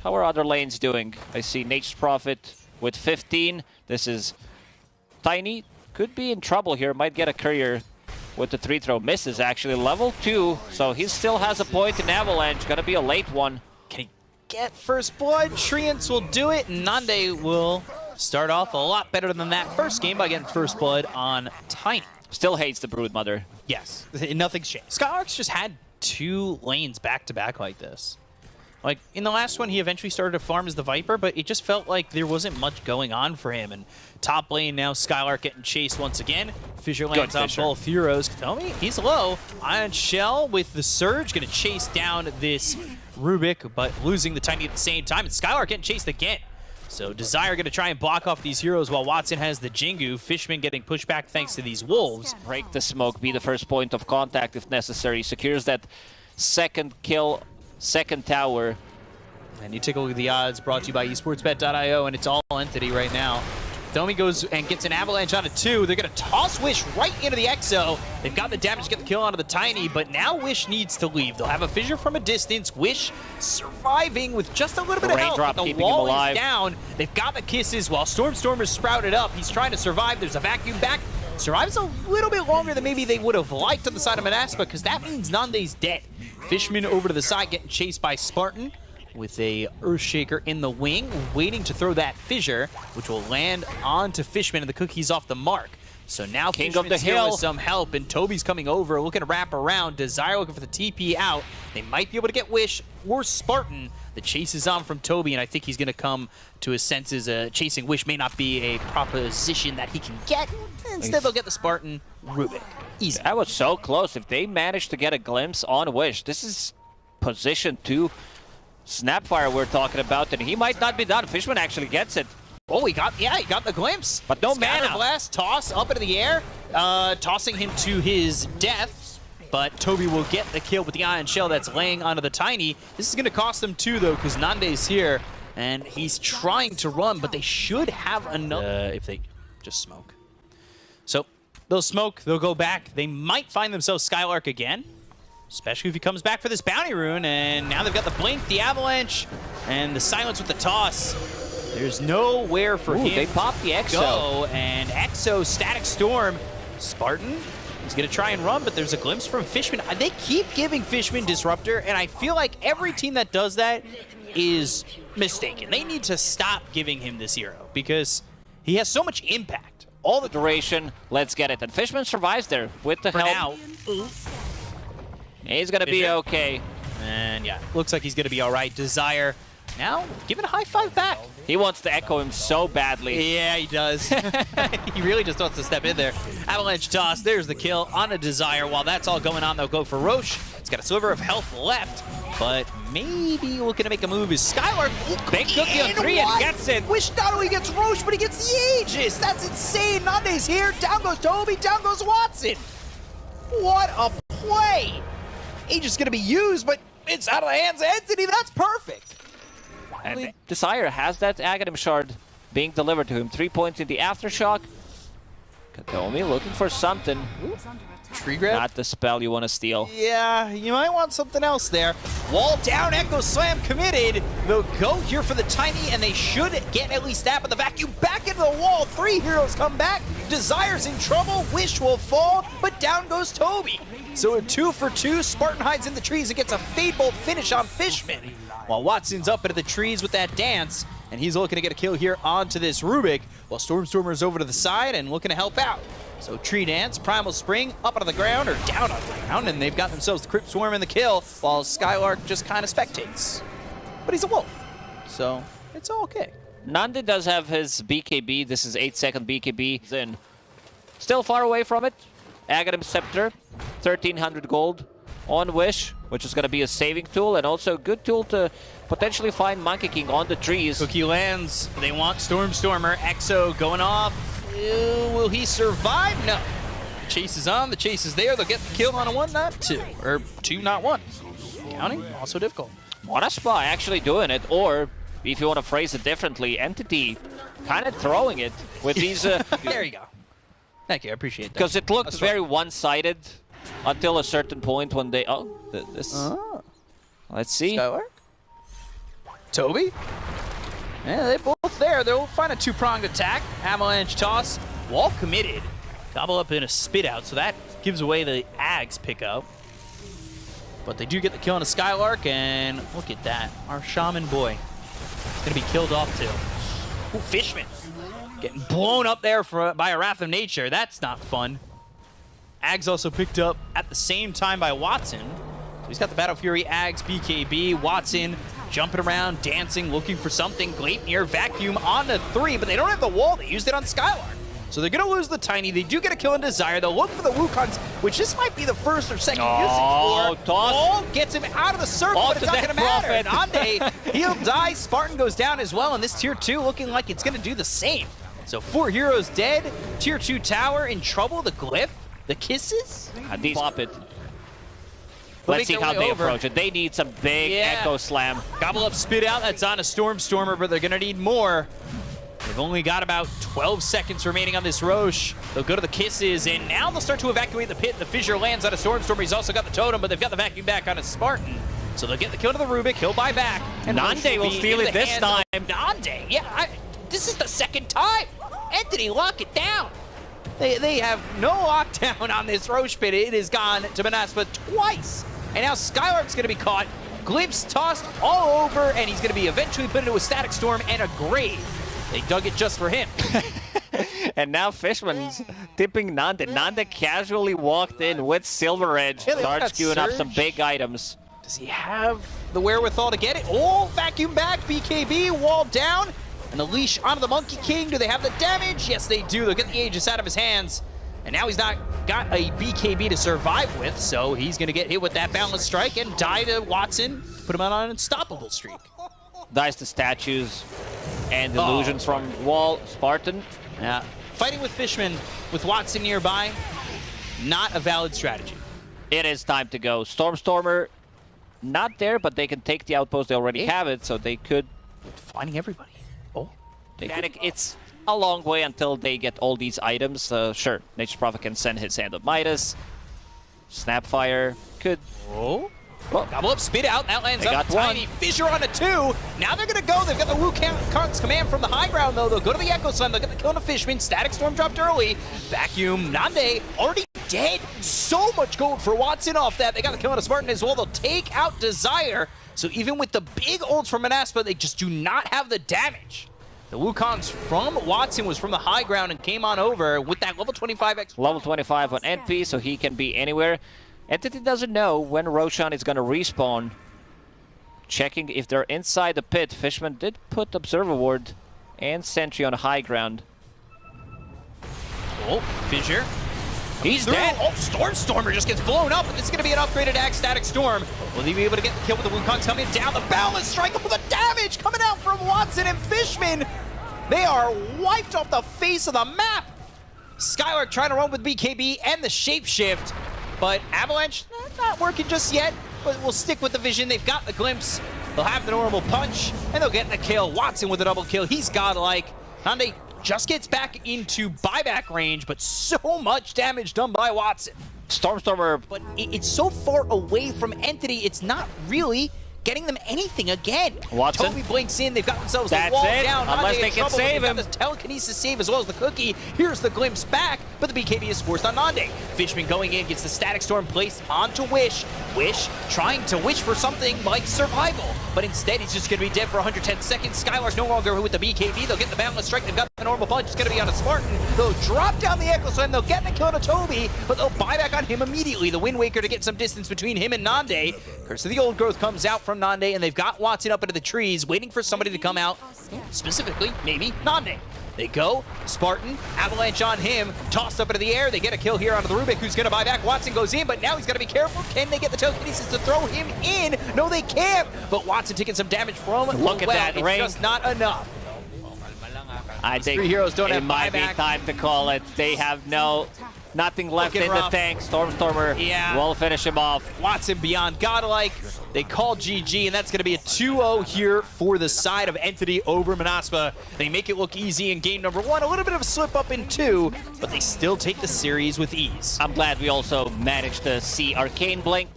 How are other lanes doing? I see Nature's Prophet with 15. This is Tiny. Could be in trouble here. Might get a courier with the 3-throw. Misses, actually. Level 2. So he still has a point in Avalanche. Gonna be a late one. Can he get first blood? Treants will do it. Nande will start off a lot better than that first game by getting first blood on Tiny. Still hates the Broodmother. Yes, nothing's changed. Skylark's just had 2 lanes back-to-back like this. Like, in the last one, he eventually started to farm as the Viper, but it just felt like there wasn't much going on for him. And top lane now, Skylark getting chased once again. Fissure lands on both heroes. Katomi, he's low. Iron Shell with the Surge, going to chase down this Rubik, but losing the Tiny at the same time. And Skylark getting chased again. So Desire going to try and block off these heroes while Watson has the Jingu. Fishman getting pushed back thanks to these wolves. Break the smoke, be the first point of contact if necessary. Secures that second kill, second tower. And you take a look at the odds brought to you by esportsbet.io, and it's all Entity right now. Domi goes and gets an Avalanche onto 2. They're going to toss Wish right into the Exo. They've got the damage to get the kill onto the Tiny, but now Wish needs to leave. They'll have a Fissure from a distance. Wish surviving with just a little bit of help. But the wall is down. They've got the kisses while Stormstormer's sprouted up. He's trying to survive. There's a vacuum back. Survives a little bit longer than maybe they would have liked on the side of Monaspa, because that means Nande's dead. Fishman over to the side getting chased by Spartan with a Earthshaker in the wing, waiting to throw that Fissure, which will land onto Fishman, and the cookie's off the mark. So now King Fishman's of the here hill with some help, and Toby's coming over, looking to wrap around. Desire looking for the TP out. They might be able to get Wish or Spartan. The chase is on from Toby, and I think he's going to come to his senses. Chasing Wish may not be a proposition that he can get. Instead, they'll get the Spartan Rubik. Easy. That was so close. If they manage to get a glimpse on Wish, this is position 2 Snapfire we're talking about, and he might not be done. Fishman actually gets it. Oh, he got the glimpse. But no mana. Blast, toss up into the air, tossing him to his death. But Toby will get the kill with the Iron Shell that's laying onto the Tiny. This is going to cost them 2, though, because Nande's here, and he's trying to run, but they should have enough if they just smoke. So they'll smoke, they'll go back. They might find themselves Skylark again, especially if he comes back for this bounty rune. And now they've got the Blink, the Avalanche, and the Silence with the toss. There's nowhere for him they popped the Exo. Go, and Exo, Static Storm. Spartan is going to try and run, but there's a glimpse from Fishman. They keep giving Fishman Disruptor, and I feel like every team that does that is mistaken. They need to stop giving him this hero because he has so much impact. All the duration, let's get it. And Fishman survives there with the help. Now. He's going to be okay. And yeah, looks like he's going to be all right. Desire now giving a high 5 back. He wants to echo him so badly. Yeah, he does. He really just wants to step in there. Avalanche toss, there's the kill on a Desire. While that's all going on, they'll go for Roche. He's got a sliver of health left, but maybe looking to make a move is Skylark. Big cookie on 3 and gets it. Wish not only gets Roche, but he gets the Aegis. That's insane. Nande's here. Down goes Toby. Down goes Watson. What a play. Aegis is going to be used, but it's out of the hands of Entity. That's perfect. And Desire has that Aghanim Shard being delivered to him. 3 points in the Aftershock. Katomi looking for something. Tree grab? Not the spell you want to steal. Yeah, you might want something else there. Wall down, Echo Slam committed. They'll go here for the Tiny, and they should get at least that, but the vacuum back into the wall. 3 heroes come back. Desire's in trouble. Wish will fall, but down goes Toby. So a 2 for 2. Spartan hides in the trees and gets a Fade Bolt finish on Fishman. While Watson's up into the trees with that dance, and he's looking to get a kill here onto this Rubik, while Stormstormer's over to the side and looking to help out. So Tree Dance, Primal Spring, up out of the ground, or down on the ground, and they've got themselves the Crypt Swarm and the kill, while Skylark just kind of spectates. But he's a wolf, so it's all okay. Nande does have his BKB. This is 8-second BKB. Then still far away from it. Aghanim Scepter, 1,300 gold on Wish, which is going to be a saving tool, and also a good tool to potentially find Monkey King on the trees. Cookie lands. They want Stormstormer. Exo going off. Will he survive? No. The chase is on. The chase is there. They'll get the kill on a 1, not 2. Or 2, not 1. Counting, also difficult. Monaspa actually doing it, or if you want to phrase it differently, Entity kind of throwing it with these... There you go. Thank you, I appreciate that. Because it looked very one-sided until a certain point when they... Oh, this... Oh. Let's see. Skylark? Toby? Yeah, they're both there. They'll find a two-pronged attack. Avalanche toss. Wall committed. Gobble up in a spit out, so that gives away the Ags pickup. But they do get the kill on a Skylark, and look at that. Our Shaman boy is going to be killed off too. Ooh, Fishman getting blown up there by a Wrath of Nature. That's not fun. Ags also picked up at the same time by Watson. So he's got the Battle Fury, Ags, BKB, Watson jumping around, dancing, looking for something. Gleipnir vacuum on the 3, but they don't have the wall. They used it on Skylark. So they're going to lose the Tiny. They do get a kill in Desire. They'll look for the Wukons, which this might be the first or second usage for. Wall gets him out of the circle, but it's not going to matter. Nande, he'll die. Spartan goes down as well, and this Tier 2 looking like it's going to do the same. So 4 heroes dead. Tier 2 tower in trouble. The Glyph, the Kisses. Pop it. Let's see how they approach it. They need some big Echo Slam. Gobble up, spit out. That's on a Stormstormer, but they're going to need more. They've only got about 12 seconds remaining on this Roche. They'll go to the Kisses, and now they'll start to evacuate the pit. The Fissure lands on a Stormstormer. He's also got the Totem, but they've got the vacuum back on a Spartan. So they'll get the kill to the Rubik. He'll buy back. And Nande will steal it this time. Nande, yeah. This is the second time. Entity, lock it down. They have no lockdown on this Roche pit. It has gone to Monaspa twice. And now Skylark's going to be caught. Glimpse tossed all over, and he's going to be eventually put into a Static Storm and a grave. They dug it just for him. And now Fishman's tipping Nande. Nande casually walked in with Silver Edge. Starts queuing up some big items. Does he have the wherewithal to get it? Oh, vacuum back, BKB, wall down. And the leash onto the Monkey King. Do they have the damage? Yes, they do. They'll get the Aegis out of his hands. And now he's not got a BKB to survive with, so he's going to get hit with that Boundless Strike and die to Watson, put him on an unstoppable streak. Dies to statues and illusions from Wall. Spartan. Yeah. Fighting with Fishman with Watson nearby, not a valid strategy. It is time to go. Stormstormer not there, but they can take the outpost. They already have it, so they could. Finding everybody. Oh. It's a long way until they get all these items. Sure, Nature's Prophet can send his Hand of Midas. Snapfire could. Oh. Gobble up, spit out. That lands up. Tiny Fissure on a 2. Now they're going to go. They've got the Wukong's command from the high ground, though. They'll go to the Echo Slam. They'll get the kill on a Fishman. Static Storm dropped early. Vacuum. Nande already dead. So much gold for Watson off that. They got the kill on a Spartan as well. They'll take out Desire. So even with the big ults from Monaspa, they just do not have the damage. The Wukong's from Watson was from the high ground and came on over with that level 25 extra. Level 25 on NP, so he can be anywhere. Entity doesn't know when Roshan is going to respawn. Checking if they're inside the pit. Fishman did put Observer Ward and Sentry on high ground. Oh, Fissure. He's dead. Oh, Stormstormer just gets blown up, but this is going to be an upgraded Axe Static Storm. Will he be able to get the kill with the Wukong's coming down? The Boundless Strike, all the damage coming out from Watson and Fishman. They are wiped off the face of the map. Skylark trying to run with BKB and the Shapeshift, but Avalanche not working just yet, but we'll stick with the vision. They've got the glimpse. They'll have the normal punch, and they'll get the kill. Watson with a double kill. He's godlike. Nande just gets back into buyback range, but so much damage done by Watson. Stormstormer. But it's so far away from Entity, it's not really getting them anything again. Watson. Toby blinks in. They've got themselves That's the wall it. down. Unless they can save him. The telekinesis save as well as the cookie. Here's the glimpse back, but the BKB is forced on Nande. Fishman going in, gets the Static Storm placed onto Wish. Wish trying to wish for something like survival, but instead he's just going to be dead for 110 seconds. Skylark's no longer with the BKB. They'll get the Boundless Strike. They've got the normal punch. It's going to be on a Spartan. They'll drop down the Echo Slam. They'll get the kill to Toby, but they'll buy back on him immediately. The Wind Waker to get some distance between him and Nande. Curse of the Old Growth comes out from Nande, and they've got Watson up into the trees, waiting for somebody to come out. Specifically, maybe Nande. They go, Spartan, Avalanche on him, tossed up into the air. They get a kill here onto the Rubik, who's going to buy back. Watson goes in, but now he's got to be careful. Can they get the telekinesis to throw him in? No, they can't. But Watson taking some damage from him. Look at that it's ring. Just not enough. I think 3 heroes don't have it might be buyback. time to call it. They have nothing left in the tank. Stormstormer will finish him off. Watson beyond godlike. They call GG, and that's going to be a 2-0 here for the side of Entity over Monaspa. They make it look easy in game number 1. A little bit of a slip up in 2, but they still take the series with ease. I'm glad we also managed to see Arcane Blink.